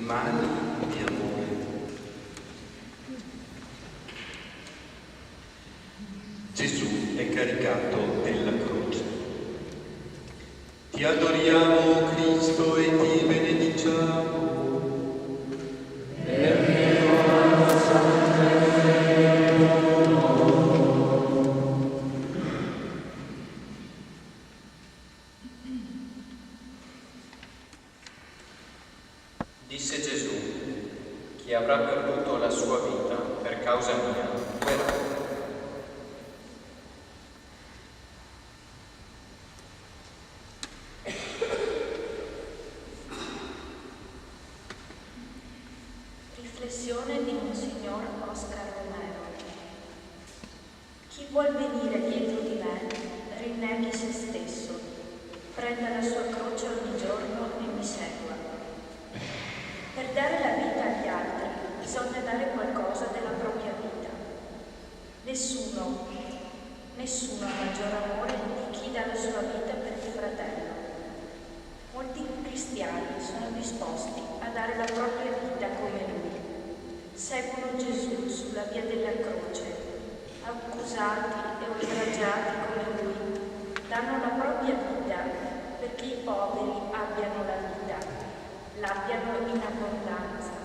mani di amore. Gesù è caricato della croce. Ti adoriamo, Cristo, e ti benediciamo. Disse Gesù: chi avrà perduto la sua vita per causa mia, verrà. Riflessione di Monsignor Oscar Romero. Chi vuol venire dietro di me, rinneghi se stesso, prenda la sua croce ogni giorno e mi segua. Per dare la vita agli altri bisogna dare qualcosa della propria vita. Nessuno ha maggior amore di chi dà la sua vita per il fratello. Molti cristiani sono disposti a dare la propria vita come lui. Seguono Gesù sulla via della croce, accusati e oltraggiati come lui, danno la propria vita perché i poveri abbiano la vita, l'abbiano in abbondanza.